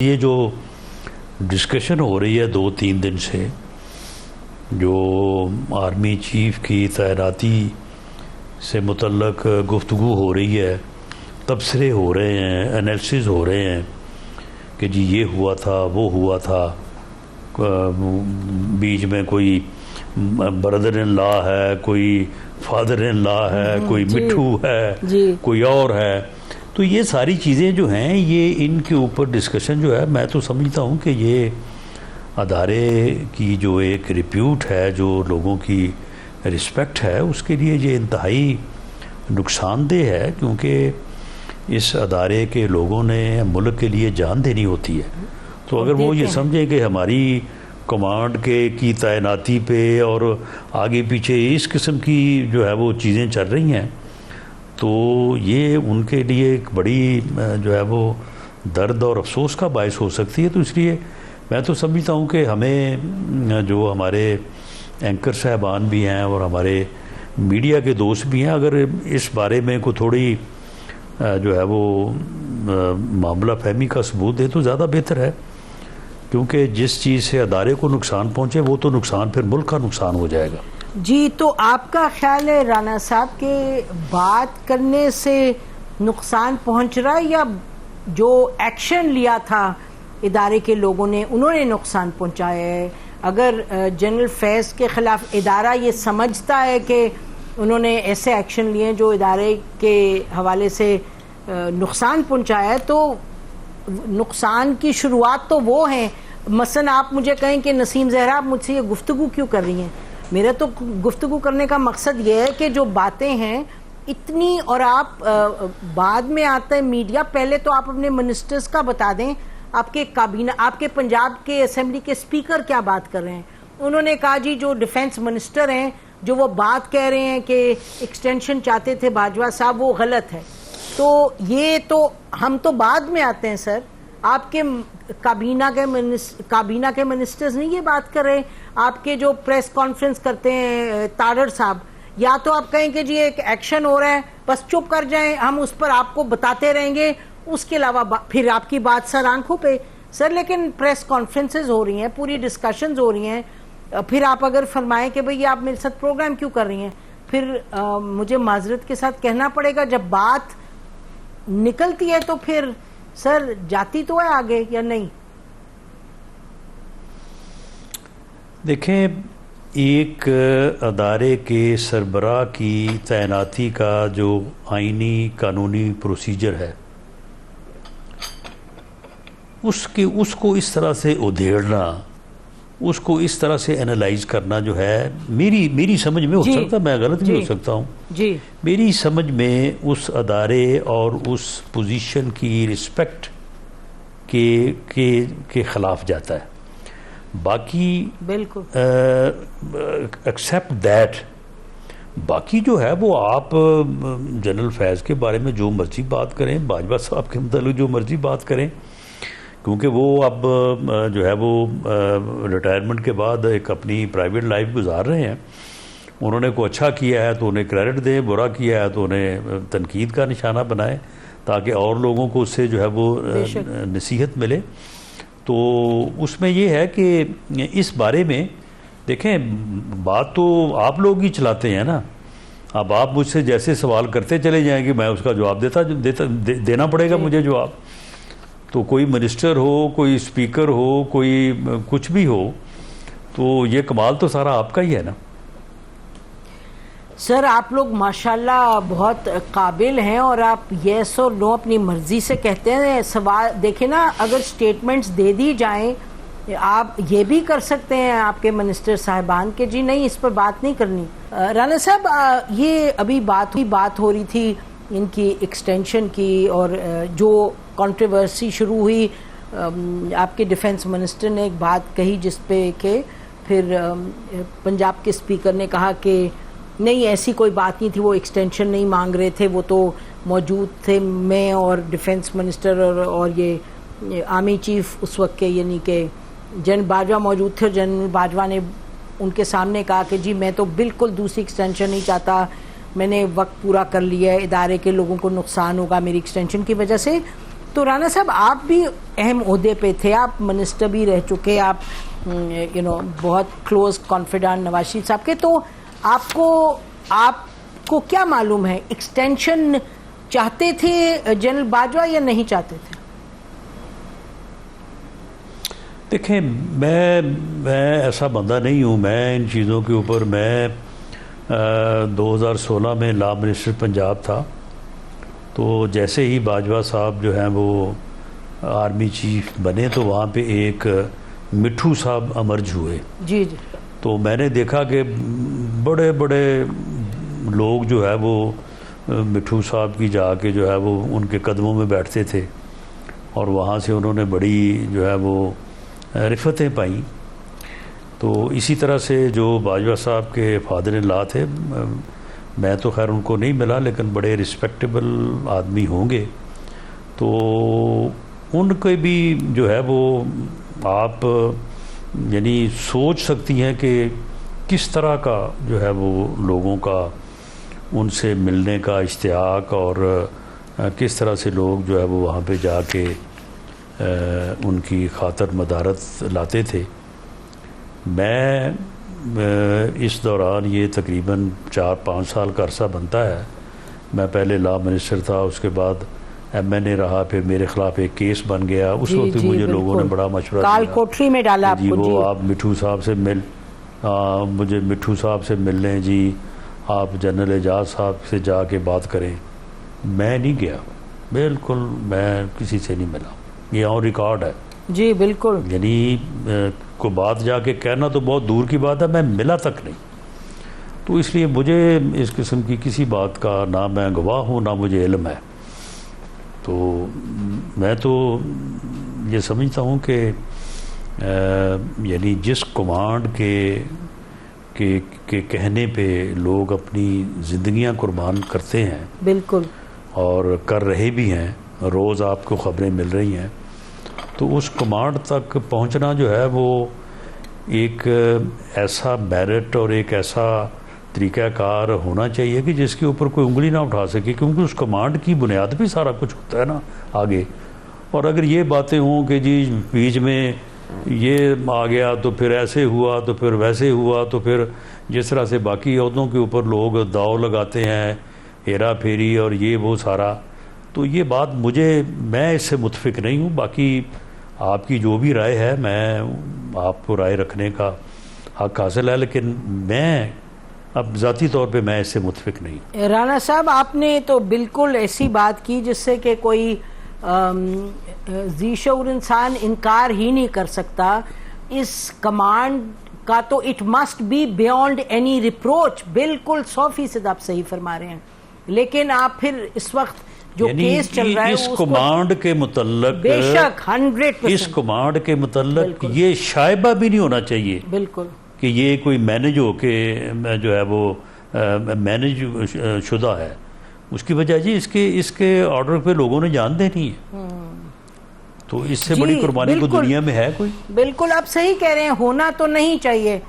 ये जो डिस्कशन हो रही है 2-3 दिन से, जो आर्मी चीफ की तैनाती से मुतल्लक गुफ्तगू हो रही है, तबसरे हो रहे हैं, एनालिसिस हो रहे हैं कि जी ये हुआ था, वो हुआ था, बीच में कोई ब्रदर इन लॉ है, कोई फादर इन लॉ है, कोई मिट्ठू है, कोई और है। तो ये सारी चीज़ें जो हैं, ये इनके ऊपर डिस्कशन जो है, मैं तो समझता हूँ कि ये अदारे की जो एक रिप्यूट है, जो लोगों की रिस्पेक्ट है, उसके लिए ये इंतहाई नुकसानदेह है, क्योंकि इस अदारे के लोगों ने मुल्क के लिए जान देनी होती है। तो अगर वो ये समझें कि हमारी कमांड की तैनाती पे और आगे पीछे इस किस्म की जो है वो चीज़ें चल रही हैं, तो ये उनके लिए एक बड़ी जो है वो दर्द और अफसोस का बायस हो सकती है। तो इसलिए मैं तो समझता हूँ कि हमें, जो हमारे एंकर साहबान भी हैं और हमारे मीडिया के दोस्त भी हैं, अगर इस बारे में कोई थोड़ी जो है वो मामला फहमी का सबूत दे तो ज़्यादा बेहतर है, क्योंकि जिस चीज़ से अदारे को नुकसान पहुँचे वो तो नुकसान फिर मुल्क का नुकसान हो जाएगा। जी, तो आपका ख्याल है राना साहब के बात करने से नुकसान पहुंच रहा है, या जो एक्शन लिया था इदारे के लोगों ने उन्होंने नुकसान पहुंचाया है? अगर जनरल फैज़ के ख़िलाफ़ इदारा ये समझता है कि उन्होंने ऐसे एक्शन लिए जो इदारे के हवाले से नुकसान पहुंचाया है, तो नुकसान की शुरुआत तो वो है। मसलन आप मुझे कहें कि नसीम ज़हरा, आप मुझसे ये गुफ्तगू क्यों कर रही हैं? मेरा तो गुफ्तगू करने का मकसद ये है कि जो बातें हैं इतनी, और आप बाद में आता है मीडिया, पहले तो आप अपने मिनिस्टर्स का बता दें, आपके काबीना, आपके पंजाब के असेंबली के स्पीकर क्या बात कर रहे हैं। उन्होंने कहा जी जो डिफेंस मिनिस्टर हैं, जो वो बात कह रहे हैं कि एक्सटेंशन चाहते थे बाजवा साहब, वो गलत है। तो ये तो हम तो बाद में आते हैं सर, आपके काबीना के मिनिस्टर्स नहीं ये बात कर रहे। आपके जो प्रेस कॉन्फ्रेंस करते हैं तारड़ साहब, या तो आप कहें कि जी एक एक्शन हो रहा है, बस चुप कर जाएं, हम उस पर आपको बताते रहेंगे, उसके अलावा फिर आपकी बात सर आंखों पे सर। लेकिन प्रेस कॉन्फ्रेंसेज हो रही हैं, पूरी डिस्कशंस हो रही हैं, फिर आप अगर फरमाएं कि भाई आप मेरे साथ प्रोग्राम क्यों कर रही हैं, फिर मुझे माजरत के साथ कहना पड़ेगा, जब बात निकलती है तो फिर सर जाती तो है आगे या नहीं? देखें, एक अदारे के सरबराह की तैनाती का जो आईनी कानूनी प्रोसीजर है, उसको इस तरह से उधेड़ना, उसको इस तरह से एनालाइज करना जो है, मेरी समझ में, हो सकता है मैं गलत भी हो सकता हूँ जी, मेरी समझ में उस अदारे और उस पोजीशन की रिस्पेक्ट के खिलाफ जाता है। बाकी बिल्कुल एक्सेप्ट दैट, बाकी जो है वो आप जनरल फैज़ के बारे में जो मर्जी बात करें, बाजवा साहब के मतलब जो मर्जी बात करें, क्योंकि वो अब जो है वो रिटायरमेंट के बाद एक अपनी प्राइवेट लाइफ गुजार रहे हैं। उन्होंने को अच्छा किया है तो उन्हें क्रेडिट दें, बुरा किया है तो उन्हें तनकीद का निशाना बनाएं, ताकि और लोगों को उससे जो है वो नसीहत मिले। तो उसमें ये है कि इस बारे में देखें, बात तो आप लोग ही चलाते हैं ना। अब आप मुझसे जैसे सवाल करते चले जाएंगे, मैं उसका जवाब देना पड़ेगा मुझे जवाब। तो कोई मिनिस्टर हो, कोई स्पीकर हो, कोई कुछ भी हो, तो ये कमाल तो सारा आपका ही है ना। सर आप लोग माशाल्लाह बहुत काबिल हैं, और आप येस और नो अपनी मर्जी से कहते हैं। सवाल देखें ना, अगर स्टेटमेंट्स दे दी जाएं, आप ये भी कर सकते हैं आपके मिनिस्टर साहिबान के जी नहीं, इस पर बात नहीं करनी। राना साहब, ये अभी बात हो रही थी इनकी एक्सटेंशन की, और जो कंट्रोवर्सी शुरू हुई, आपके डिफेंस मिनिस्टर ने एक बात कही जिस पे कि फिर पंजाब के स्पीकर ने कहा कि नहीं ऐसी कोई बात नहीं थी, वो एक्सटेंशन नहीं मांग रहे थे, वो तो मौजूद थे, मैं और डिफेंस मिनिस्टर और ये आर्मी चीफ उस वक्त के यानी कि जनरल बाजवा मौजूद थे। जनरल बाजवा ने उनके सामने कहा कि जी मैं तो बिल्कुल दूसरी एक्सटेंशन नहीं चाहता, मैंने वक्त पूरा कर लिया है, इदारे के लोगों को नुकसान होगा मेरी एक्सटेंशन की वजह से। तो राना साहब आप भी अहम ओहदे पे थे, आप मिनिस्टर भी रह चुके, आप बहुत क्लोज कॉन्फिडेंट नवाज शरीफ साहब के, तो आपको क्या मालूम है, एक्सटेंशन चाहते थे जनरल बाजवा या नहीं चाहते थे? देखें, मैं ऐसा बंदा नहीं हूँ, मैं इन चीज़ों के ऊपर, मैं 2016 में लॉ मिनिस्टर पंजाब था, तो जैसे ही बाजवा साहब जो हैं वो आर्मी चीफ बने तो वहाँ पे एक मिठू साहब अमर्ज हुए। जी जी। तो मैंने देखा कि बड़े बड़े लोग जो है वो मिठू साहब की जाके जो है वो उनके कदमों में बैठते थे और वहाँ से उन्होंने बड़ी जो है वो रिफ़तें पाई। तो इसी तरह से जो बाजवा साहब के फादर इन लॉ थे, मैं तो खैर उनको नहीं मिला, लेकिन बड़े रिस्पेक्टेबल आदमी होंगे, तो उनके भी जो है वो आप यानी सोच सकती हैं कि किस तरह का जो है वो लोगों का उनसे मिलने का इश्तियाक और किस तरह से लोग जो है वो वहाँ पे जाके उनकी खातर मदारत लाते थे। मैं इस दौरान, ये तकरीबन 4-5 साल का अरसा बनता है, मैं पहले लॉ मिनिस्टर था, उसके बाद MNA रहा, फिर मेरे खिलाफ एक केस बन गया। उस वक्त मुझे लोगों ने बड़ा मशवरा काल कोठरी में डाला जी, आपको, वो आप मिठू साहब से मुझे मिठू साहब से मिल लें जी, आप जनरल एजाज साहब से जाके बात करें। मैं नहीं गया, बिल्कुल मैं किसी से नहीं मिला, ये ऑन रिकॉर्ड है जी। बिल्कुल, यानी को बात जाके कहना तो बहुत दूर की बात है, मैं मिला तक नहीं। तो इसलिए मुझे इस किस्म की किसी बात का ना मैं गवाह हूँ ना मुझे इल्म है। तो मैं तो ये समझता हूँ कि यानी जिस कमांड के कहने पे लोग अपनी ज़िंदगियां कुर्बान करते हैं, बिल्कुल, और कर रहे भी हैं, रोज़ आपको ख़बरें मिल रही हैं, तो उस कमांड तक पहुंचना जो है वो एक ऐसा बैरट और एक ऐसा तरीक़ाकार होना चाहिए कि जिसके ऊपर कोई उंगली ना उठा सके, क्योंकि उस कमांड की बुनियाद पे सारा कुछ होता है ना आगे। और अगर ये बातें हों कि जी बीच में ये आ गया तो फिर ऐसे हुआ तो फिर वैसे हुआ, तो फिर जिस तरह से बाकी अहदों के ऊपर लोग दाव लगाते हैं, हेरा फेरी और ये वो सारा, तो ये बात मैं इससे मुतफिक नहीं हूँ। बाकी आपकी जो भी राय है, मैं आपको राय रखने का हक हासिल है, लेकिन मैं अब ज़ाती तौर पे मैं इससे मुतफिक नहीं। राना साहब, आपने तो बिल्कुल ऐसी बात की जिससे कि कोई ज़ीशऊर इंसान इनकार ही नहीं कर सकता। इस कमांड का तो it must be beyond any reproach, बिल्कुल 100% आप सही फरमा रहे हैं। लेकिन आप फिर इस वक्त जो केस चल रहा है इस कमांड के मुतल्लक, बेशक 100%, इस कमांड के मुतल्लक ये शायबा भी नहीं होना चाहिए बिल्कुल कि ये कोई मैनेज हो के जो है वो मैनेज शुदा है। उसकी वजह जी इसके ऑर्डर पे लोगों ने जान देनी है, तो इससे बड़ी कुर्बानी को दुनिया में है कोई? बिल्कुल आप सही कह रहे हैं, होना तो नहीं चाहिए,